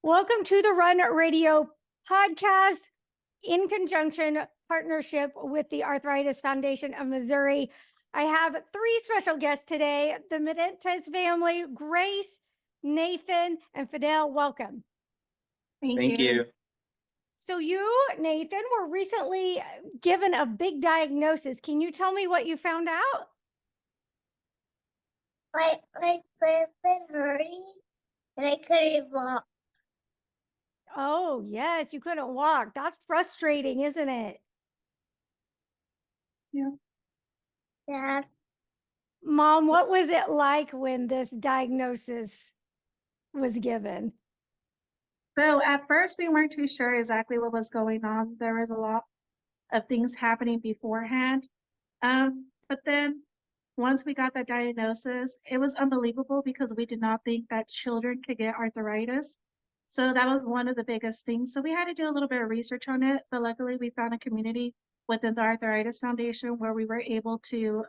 Welcome to the Run Radio podcast in conjunction partnership with the Arthritis Foundation of Missouri. I have three special guests today, the Benitez family, Grace, Nathan, and Fidel. Welcome. Thank you. So you, Nathan, were recently given a big diagnosis. Can you tell me what you found out? My foot been hurting and I couldn't walk. Oh, yes, you couldn't walk. That's frustrating, isn't it? Yeah. Mom, what was it like when this diagnosis was given? So at first we weren't too sure exactly what was going on. There was a lot of things happening beforehand. But then once we got that diagnosis, it was unbelievable because we did not think that children could get arthritis. So that was one of the biggest things. So we had to do a little bit of research on it, but luckily we found a community within the Arthritis Foundation where we were able to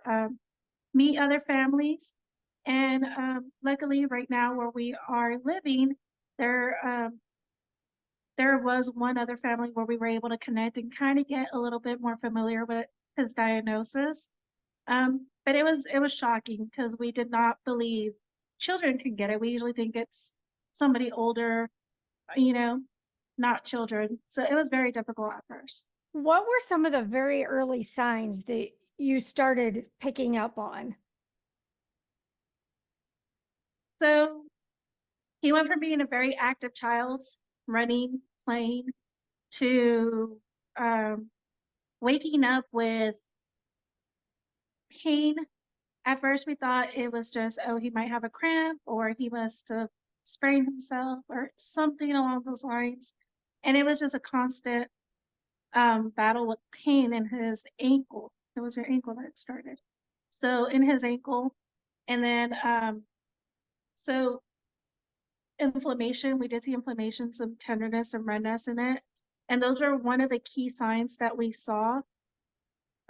meet other families. And luckily right now where we are living, there was one other family where we were able to connect and kind of get a little bit more familiar with his diagnosis. But it was shocking because we did not believe children can get it. We usually think it's somebody older, not children. So it was very difficult at first. What were some of the very early signs that you started picking up on? So he went from being a very active child, running, playing, to waking up with pain. At first we thought it was just, oh, he might have a cramp or he must have sprained himself or something along those lines. And it was just a constant battle with pain in his ankle. It was your ankle that started. So in his ankle, and then so inflammation, we did see inflammation, some tenderness, some redness in it. And those were one of the key signs that we saw.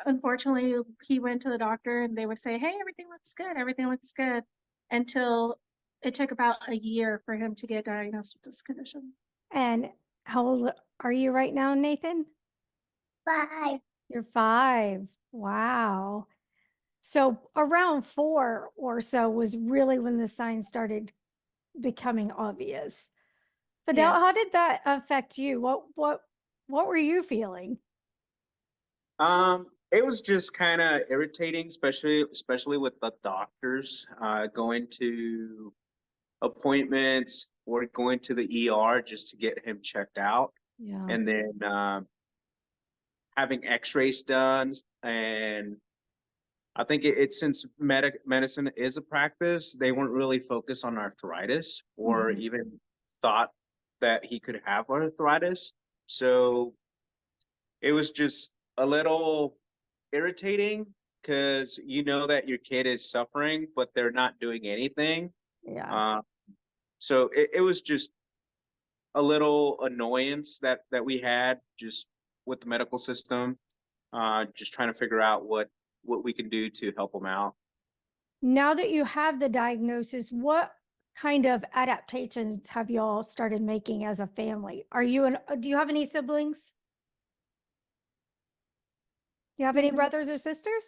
Unfortunately, he went to the doctor and they would say, hey, everything looks good, until it took about a year for him to get diagnosed with this condition. And how old are you right now, Nathan? 5. You're 5. Wow. So around 4 or so was really when the signs started becoming obvious. Fidel, Yes. how did that affect you? What were you feeling? It was just kind of irritating, especially with the doctors, going to appointments or going to the ER just to get him checked out, Yeah. and then having X-rays done. And I think it's since medicine is a practice, they weren't really focused on arthritis or even thought that he could have arthritis. So it was just a little irritating because you know that your kid is suffering, but they're not doing anything. Yeah. So it was just a little annoyance that we had just with the medical system, just trying to figure out what we can do to help them out. Now that you have the diagnosis, what kind of adaptations have y'all started making as a family? Do you have any siblings? Do you have any brothers or sisters,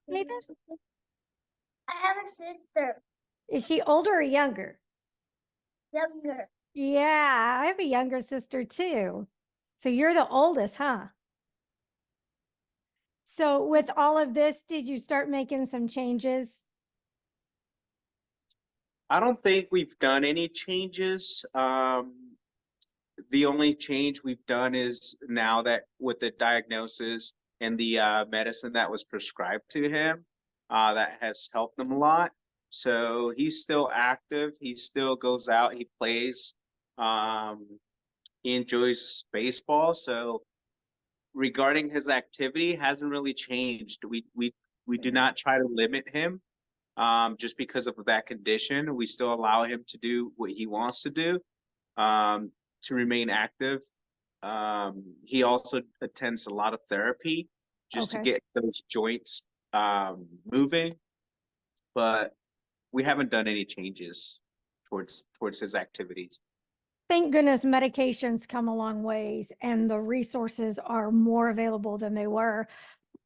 Nathan? I have a sister. Is she older or younger? Younger. Yeah, I have a younger sister too. So you're the oldest, huh? So with all of this, did you start making some changes? I don't think we've done any changes. The only change we've done is now that with the diagnosis and the medicine that was prescribed to him, that has helped him a lot. So he's still active. He still goes out. He plays. He enjoys baseball. So regarding his activity, hasn't really changed. We do not try to limit him just because of that condition. We still allow him to do what he wants to do, to remain active. He also attends a lot of therapy just to get those joints moving, but we haven't done any changes towards his activities. thank goodness medications come a long ways and the resources are more available than they were.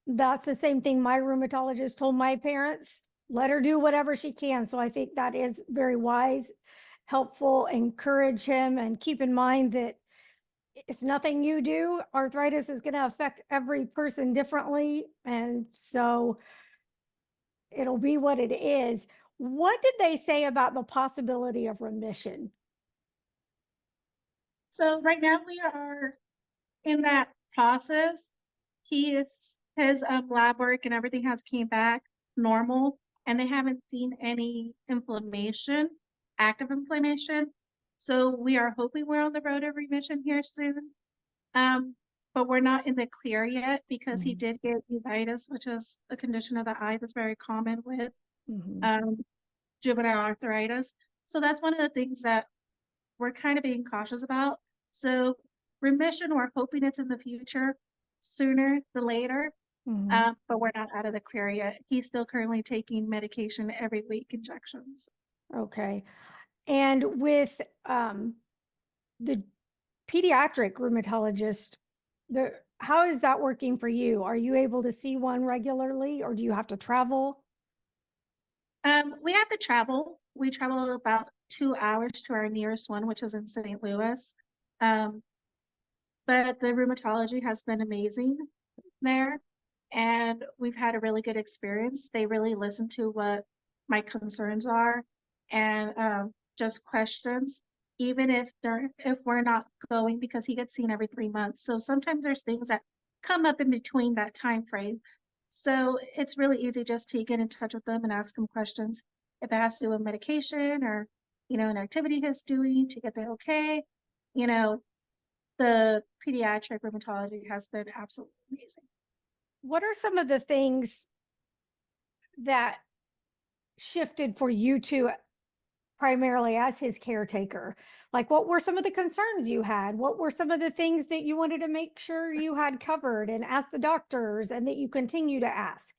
That's the same thing my rheumatologist told my parents, let her do whatever she can. So I think that is very wise, helpful, encourage him, and keep in mind that it's nothing you do. Arthritis is going to affect every person differently. And so it'll be what it is. What did they say about the possibility of remission? So right now we are in that process. His lab work and everything has came back normal, and they haven't seen any inflammation, active inflammation. So we are hoping we're on the road of remission here soon. But we're not in the clear yet because he did get uveitis, which is a condition of the eye that's very common with juvenile arthritis. So that's one of the things that we're kind of being cautious about. So remission, we're hoping it's in the future, sooner than later, but we're not out of the clear yet. He's still currently taking medication every week, injections. Okay. And with the pediatric rheumatologist, how is that working for you? Are you able to see one regularly or do you have to travel? We have to travel. We travel about 2 hours to our nearest one, which is in St. Louis. But the rheumatology has been amazing there, and we've had a really good experience. They really listen to what my concerns are and just questions, even if we're not going, because he gets seen every 3 months. So sometimes there's things that come up in between that time frame. So it's really easy just to get in touch with them and ask them questions if it has to do with medication or, an activity he's doing to get the okay. The pediatric rheumatology has been absolutely amazing. What are some of the things that shifted for you two primarily as his caretaker? Like, what were some of the concerns you had? What were some of the things that you wanted to make sure you had covered and ask the doctors and that you continue to ask?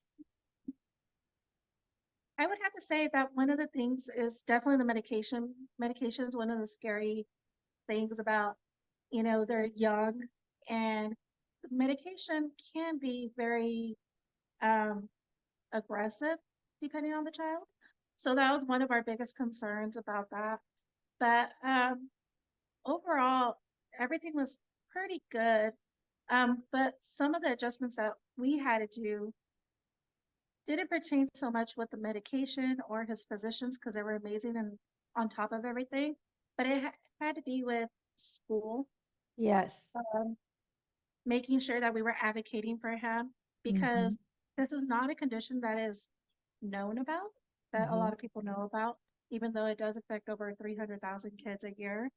I would have to say that one of the things is definitely the medication. Medication is one of the scary things about, they're young, and medication can be very aggressive depending on the child. So that was one of our biggest concerns about that. But overall, everything was pretty good. But some of the adjustments that we had to do didn't pertain so much with the medication or his physicians because they were amazing and on top of everything, but it had to be with school. Yes. Making sure that we were advocating for him because this is not a condition that is known about, that a lot of people know about, even though it does affect over 300,000 kids a year.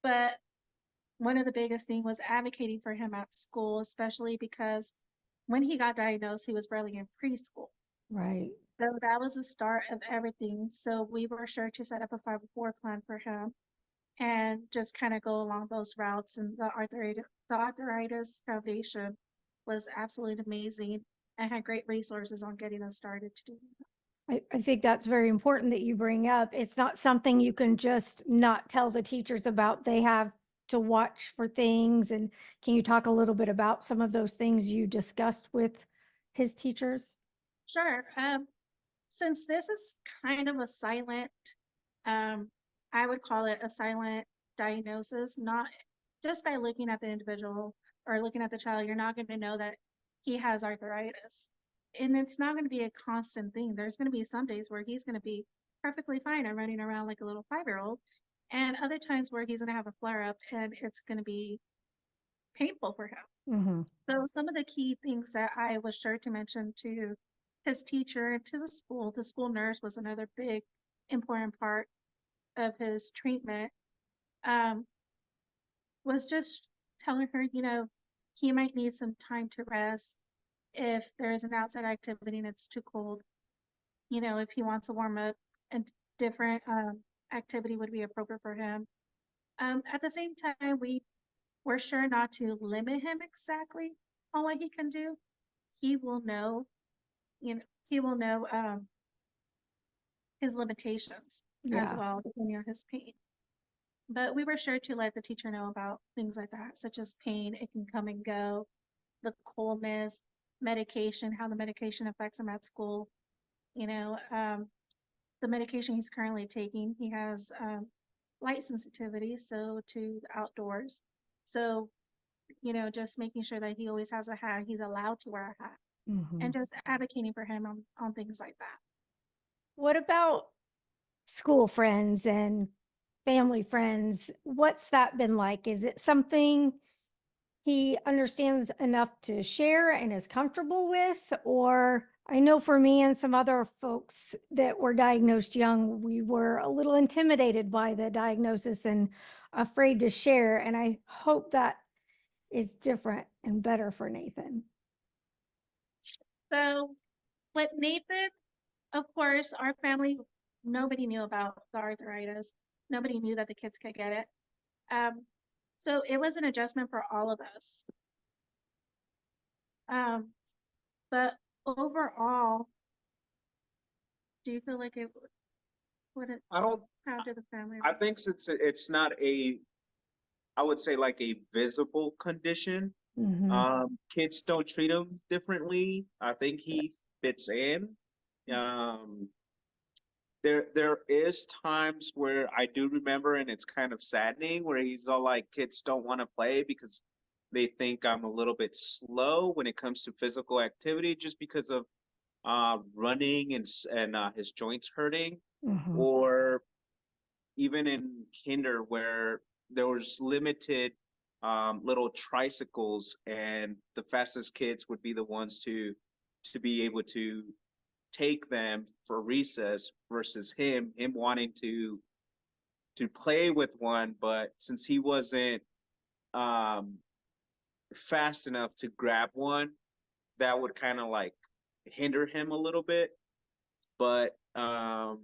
But one of the biggest things was advocating for him at school, especially because when he got diagnosed, he was barely in preschool. Right. So that was the start of everything. So we were sure to set up a 504 plan for him and just kind of go along those routes. And the Arthritis Foundation was absolutely amazing and had great resources on getting us started to do that. I think that's very important that you bring up. It's not something you can just not tell the teachers about. They have to watch for things. And can you talk a little bit about some of those things you discussed with his teachers? Sure. Since this is kind of a silent, I would call it a silent diagnosis, not just by looking at the individual or looking at the child, you're not going to know that he has arthritis. And it's not going to be a constant thing. There's going to be some days where he's going to be perfectly fine and running around like a little 5-year-old, and other times where he's going to have a flare up and it's going to be painful for him. So some of the key things that I was sure to mention to his teacher and to the school nurse was another big important part of his treatment, was just telling her, he might need some time to rest. If there's an outside activity and it's too cold, if he wants to warm up, and different activity would be appropriate for him. At the same time, we're sure not to limit him exactly on what he can do. He will know, his limitations as well, depending on his pain. But we were sure to let the teacher know about things like that, such as pain, it can come and go, the coldness, medication, how the medication affects him at school. You know, the medication he's currently taking, he has light sensitivity, so to outdoors. So, you know, just making sure that he always has a hat, he's allowed to wear a hat, Mhm. and just advocating for him on things like that. What about school friends and family friends? What's that been like? Is it something he understands enough to share and is comfortable with? Or I know for me and some other folks that were diagnosed young, we were a little intimidated by the diagnosis and afraid to share. And I hope that is different and better for Nathan. So with Nathan, of course, our family, nobody knew about the arthritis. Nobody knew that the kids could get it. So it was an adjustment for all of us. But overall, do you feel like it would it I don't, how did the family? I think since it's not a, I would say like a visible condition, kids don't treat him differently. I think he fits in. Um, there is times where I do remember, and it's kind of saddening, where he's all like, kids don't want to play because they think I'm a little bit slow when it comes to physical activity, just because of running and his joints hurting, or even in kinder where there was limited little tricycles, and the fastest kids would be the ones to be able to take them for recess versus him wanting to play with one, but since he wasn't um fast enough to grab one, that would kind of like hinder him a little bit. But I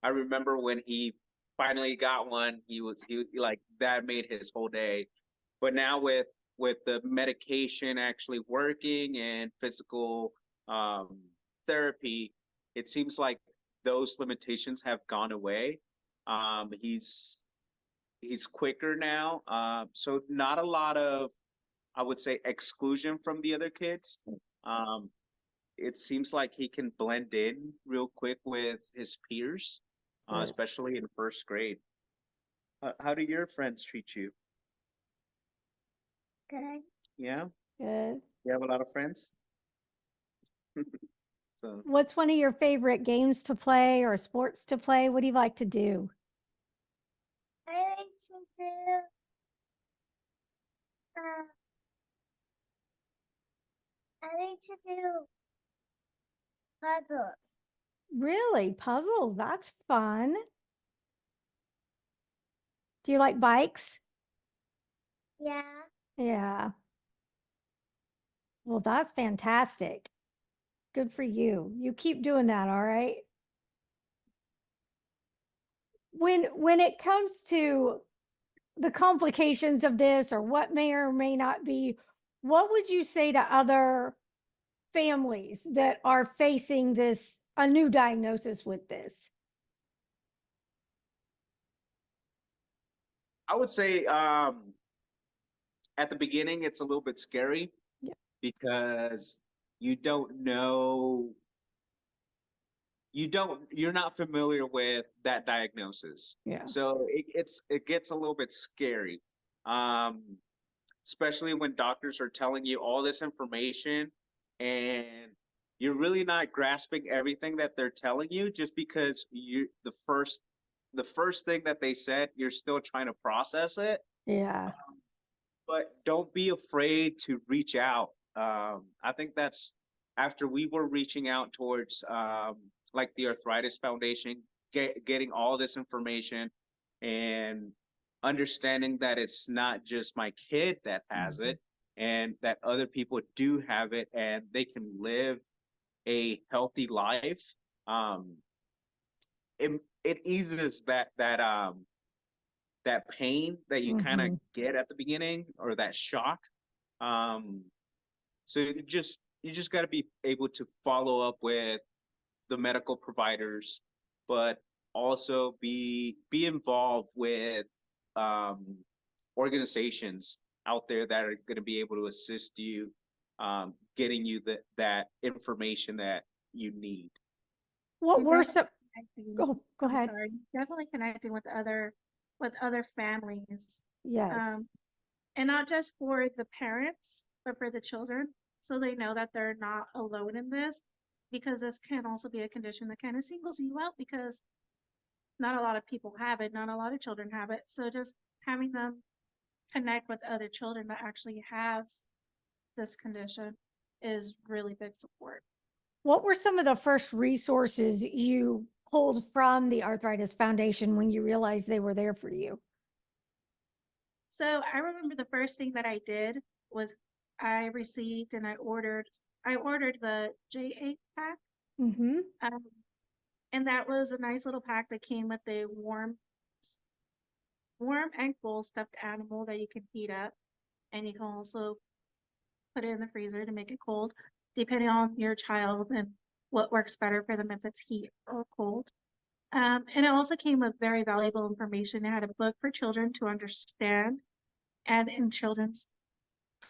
remember when he finally got one, he like that made his whole day. But now with the medication actually working and physical um, therapy, it seems like those limitations have gone away. He's quicker now, so not a lot of, I would say, exclusion from the other kids. Um, it seems like he can blend in real quick with his peers, Good. especially in first grade. How do your friends treat you? Good. Yeah, Good. you have a lot of friends. So What's one of your favorite games to play or sports to play? What do you like to do? I like to do uh, I like to do puzzles. Really? Puzzles? That's fun. Do you like bikes? Yeah. Yeah. Well, that's fantastic. Good for you. You keep doing that, all right? When it comes to the complications of this or what may or may not be, what would you say to other families that are facing this a new diagnosis with this? I would say at the beginning it's a little bit scary Yeah. because you don't know, you're not familiar with that diagnosis. Yeah. So it gets a little bit scary. Um, Especially when doctors are telling you all this information and you're really not grasping everything that they're telling you, just because the first thing that they said, you're still trying to process it. Yeah. But don't be afraid to reach out. I think that's after we were reaching out towards like the Arthritis Foundation, getting all this information and understanding that it's not just my kid that has it, and that other people do have it and they can live a healthy life. Um, it eases that pain that you kind of get at the beginning, or that shock. Um, so you just got to be able to follow up with the medical providers, but also be involved with organizations out there that are going to be able to assist you, getting you that information that you need. What And were definitely some, connecting- go I'm ahead. sorry, definitely connecting with other families. Yes. And not just for the parents, but for the children, so they know that they're not alone in this, because this can also be a condition that kind of singles you out, because not a lot of people have it, not a lot of children have it. So just having them connect with other children that actually have this condition is really big support. What were some of the first resources you pulled from the Arthritis Foundation when you realized they were there for you? So I remember the first thing that I did was I received and I ordered the J8 pack. Mm-hmm. And that was a nice little pack that came with a warm and cool stuffed animal that you can heat up, and you can also put it in the freezer to make it cold, depending on your child and what works better for them, if it's heat or cold. And it also came with very valuable information. It had a book for children to understand, and in children's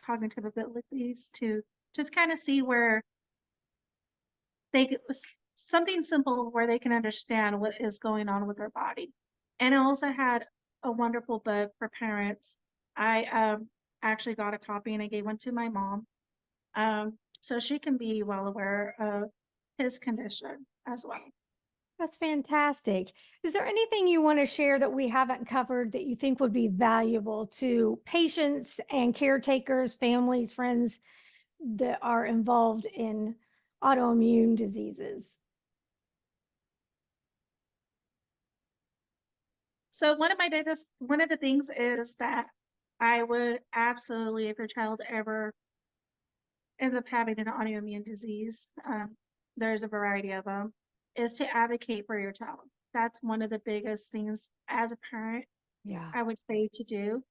cognitive abilities to just kind of see where something simple where they can understand what is going on with their body. And it also had a wonderful book for parents. I actually got a copy and I gave one to my mom, so she can be well aware of his condition as well. That's fantastic. Is there anything you want to share that we haven't covered that you think would be valuable to patients and caretakers, families, friends that are involved in autoimmune diseases? So one of the things is that I would absolutely, if your child ever ends up having an autoimmune disease, there's a variety of them, is to advocate for your child. That's one of the biggest things as a parent Yeah. I would say to do,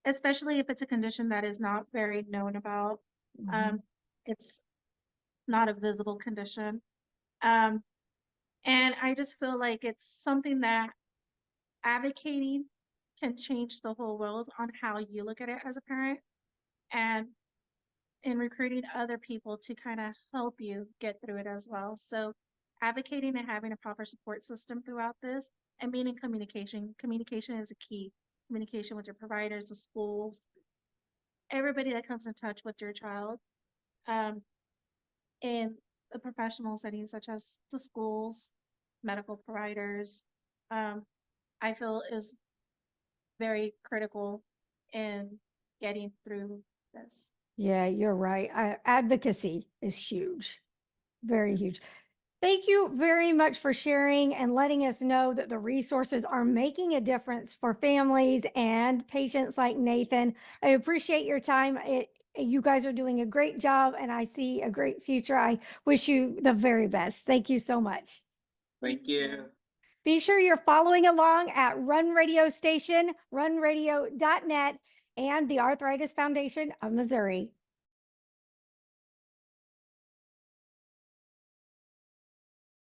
especially if it's a condition that is not very known about. Mhm. It's not a visible condition. And I just feel like it's something that advocating can change the whole world on how you look at it as a parent, and in recruiting other people to kind of help you get through it as well. So advocating and having a proper support system throughout this, and being in communication. Communication is a key. Communication with your providers, the schools, everybody that comes in touch with your child, in the professional settings such as the schools, medical providers, I feel is very critical in getting through this. Yeah, you're right. Advocacy is huge, very huge. Thank you very much for sharing and letting us know that the resources are making a difference for families and patients like Nathan. I appreciate your time. You guys are doing a great job, and I see a great future. I wish you the very best. Thank you so much. Thank you. Be sure you're following along at Run Radio Station, runradio.net, and the Arthritis Foundation of Missouri.